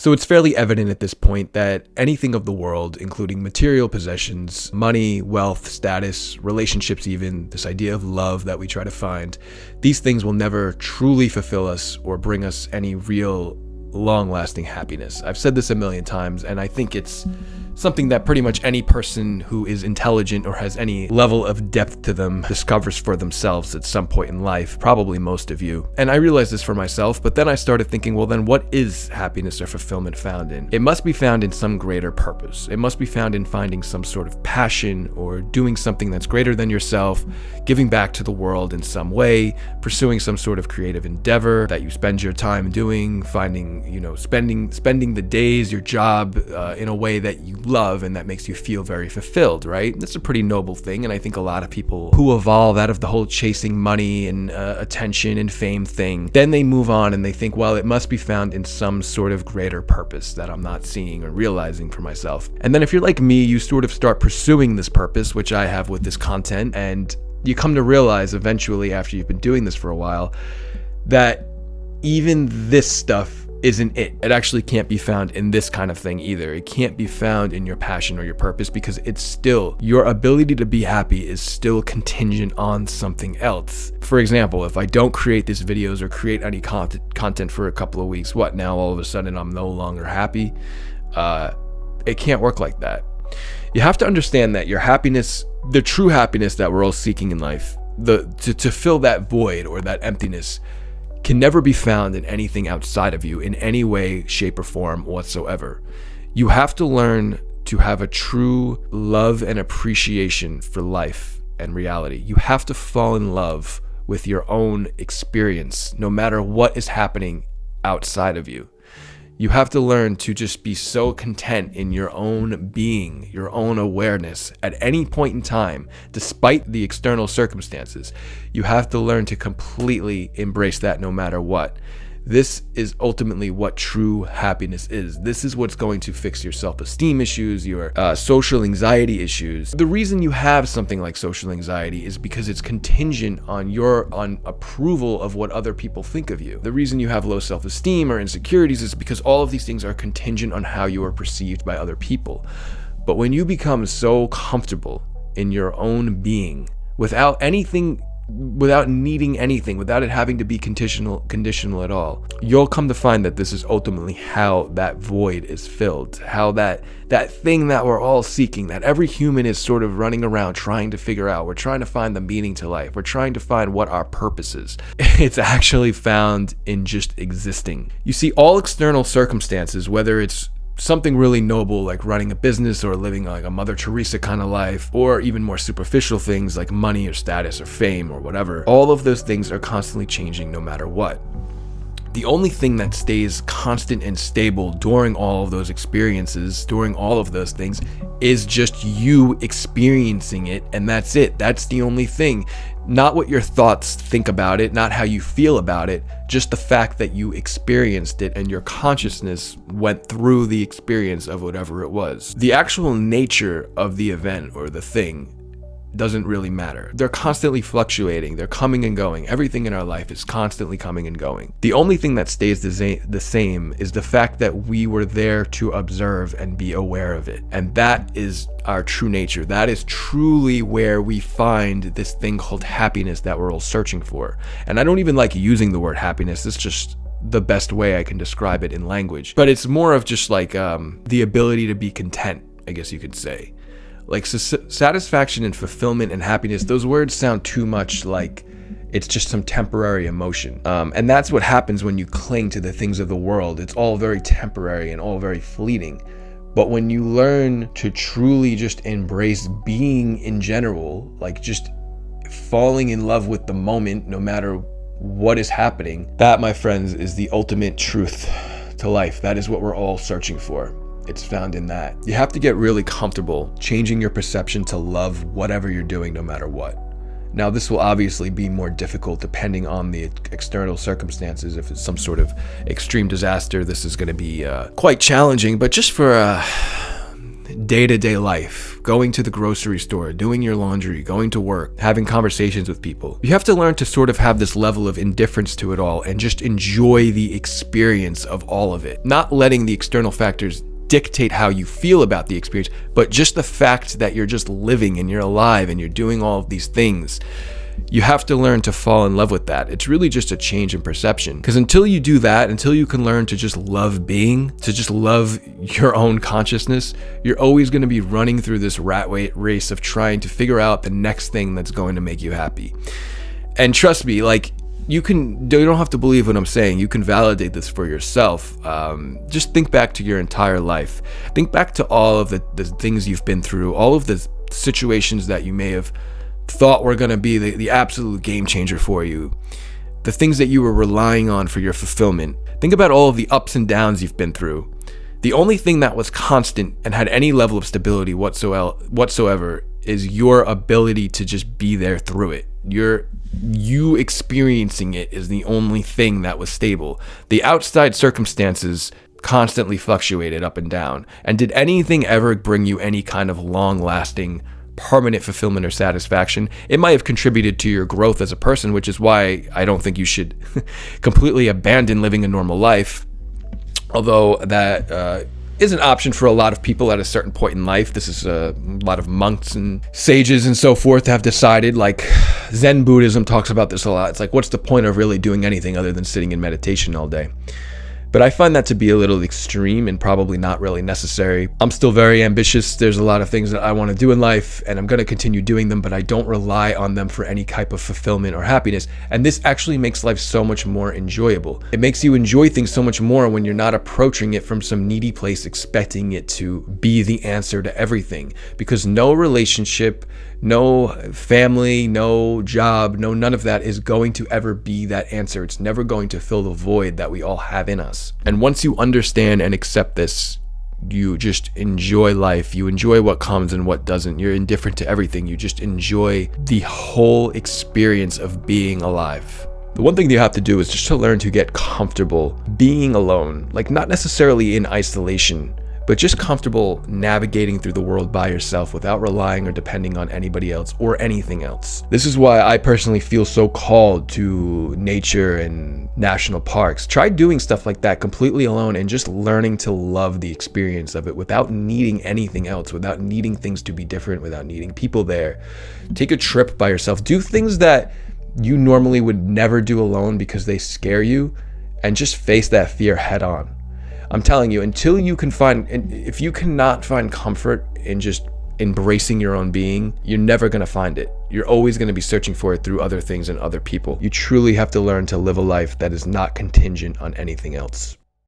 So it's fairly evident at this point that anything of the world, including material possessions, money, wealth, status, relationships even, this idea of love that we try to find, these things will never truly fulfill us or bring us any real long-lasting happiness. I've said this a million times, and I think it's something that pretty much any person who is intelligent or has any level of depth to them discovers for themselves at some point in life, probably most of you. And I realized this for myself, but then I started thinking, well, then what is happiness or fulfillment found in? It must be found in some greater purpose. It must be found in finding some sort of passion or doing something that's greater than yourself, giving back to the world in some way, pursuing some sort of creative endeavor that you spend your time doing, finding, spending the days, your job in a way that you love and that makes you feel very fulfilled, right? That's a pretty noble thing, and I think a lot of people who evolve out of the whole chasing money and attention and fame thing, then they move on and they think, well, it must be found in some sort of greater purpose that I'm not seeing or realizing for myself. And then if you're like me, you sort of start pursuing this purpose, which I have with this content, and you come to realize eventually after you've been doing this for a while that even this stuff isn't it. It actually can't be found in this kind of thing either. It can't be found in your passion or your purpose, because it's still, your ability to be happy is still contingent on something else. For example, if I don't create these videos or create any content for a couple of weeks, what now all of a sudden I'm no longer happy? It can't work like that. You have to understand that your happiness, the true happiness that we're all seeking in life, to fill that void or that emptiness, can never be found in anything outside of you in any way, shape, or form whatsoever. You have to learn to have a true love and appreciation for life and reality. You have to fall in love with your own experience, no matter what is happening outside of you. You have to learn to just be so content in your own being, your own awareness at any point in time, despite the external circumstances. You have to learn to completely embrace that no matter what. This is ultimately what true happiness is. This is what's going to fix your self-esteem issues, your social anxiety issues. The reason you have something like social anxiety is because it's contingent on approval of what other people think of you. The reason you have low self-esteem or insecurities is because all of these things are contingent on how you are perceived by other people. But when you become so comfortable in your own being, without needing anything, without it having to be conditional at all, you'll come to find that this is ultimately how that void is filled, how that thing that we're all seeking, that every human is sort of running around trying to figure out. We're trying to find the meaning to life. We're trying to find what our purpose is. It's actually found in just existing. You see, all external circumstances, whether it's something really noble like running a business or living like a Mother Teresa kind of life, or even more superficial things like money or status or fame or whatever, all of those things are constantly changing no matter what. The only thing that stays constant and stable during all of those experiences, during all of those things, is just you experiencing it, and that's it. That's the only thing. Not what your thoughts think about it, not how you feel about it, just the fact that you experienced it and your consciousness went through the experience of whatever it was. The actual nature of the event or the thing doesn't really matter. They're constantly fluctuating. They're coming and going. Everything in our life is constantly coming and going. The only thing that stays the same is the fact that we were there to observe and be aware of it. And that is our true nature. That is truly where we find this thing called happiness that we're all searching for. And I don't even like using the word happiness. It's just the best way I can describe it in language. But it's more of just like the ability to be content, I guess you could say. Like satisfaction and fulfillment and happiness, those words sound too much like it's just some temporary emotion. And that's what happens when you cling to the things of the world. It's all very temporary and all very fleeting. But when you learn to truly just embrace being in general, like just falling in love with the moment, no matter what is happening, that, my friends, is the ultimate truth to life. That is what we're all searching for. It's found in that. You have to get really comfortable changing your perception to love whatever you're doing, no matter what. Now, this will obviously be more difficult depending on the external circumstances. If it's some sort of extreme disaster, this is going to be quite challenging. But just for day-to-day life, going to the grocery store, doing your laundry, going to work, having conversations with people. You have to learn to sort of have this level of indifference to it all and just enjoy the experience of all of it, not letting the external factors dictate how you feel about the experience, but just the fact that you're just living and you're alive and you're doing all of these things. You have to learn to fall in love with that. It's really just a change in perception. Because until you do that, until you can learn to just love being, to just love your own consciousness, you're always going to be running through this rat race of trying to figure out the next thing that's going to make you happy. And trust me, like, you don't have to believe what I'm saying. You can validate this for yourself. Just think back to your entire life. Think back to all of the things you've been through, all of the situations that you may have thought were going to be the absolute game changer for you, the things that you were relying on for your fulfillment. Think about all of the ups and downs you've been through. The only thing that was constant and had any level of stability whatsoever is your ability to just be there through it. You experiencing it is the only thing that was stable. The outside circumstances constantly fluctuated up and down. And did anything ever bring you any kind of long-lasting, permanent fulfillment or satisfaction? It might have contributed to your growth as a person, which is why I don't think you should completely abandon living a normal life. Although that is an option for a lot of people at a certain point in life. This is a lot of monks and sages and so forth have decided, like Zen Buddhism talks about this a lot. It's like, what's the point of really doing anything other than sitting in meditation all day? But I find that to be a little extreme and probably not really necessary. I'm still very ambitious. There's a lot of things that I want to do in life, and I'm going to continue doing them, but I don't rely on them for any type of fulfillment or happiness. And this actually makes life so much more enjoyable. It makes you enjoy things so much more when you're not approaching it from some needy place, expecting it to be the answer to everything. Because no relationship, no family, no job, none of that is going to ever be that answer. It's never going to fill the void that we all have in us. And once you understand and accept this, you just enjoy life. You enjoy what comes and what doesn't. You're indifferent to everything. You just enjoy the whole experience of being alive. The one thing you have to do is just to learn to get comfortable being alone, like not necessarily in isolation, but just comfortable navigating through the world by yourself without relying or depending on anybody else or anything else. This is why I personally feel so called to nature and national parks. Try doing stuff like that completely alone and just learning to love the experience of it without needing anything else, without needing things to be different, without needing people there. Take a trip by yourself. Do things that you normally would never do alone because they scare you, and just face that fear head on. I'm telling you, until you can if you cannot find comfort in just embracing your own being, you're never going to find it. You're always going to be searching for it through other things and other people. You truly have to learn to live a life that is not contingent on anything else.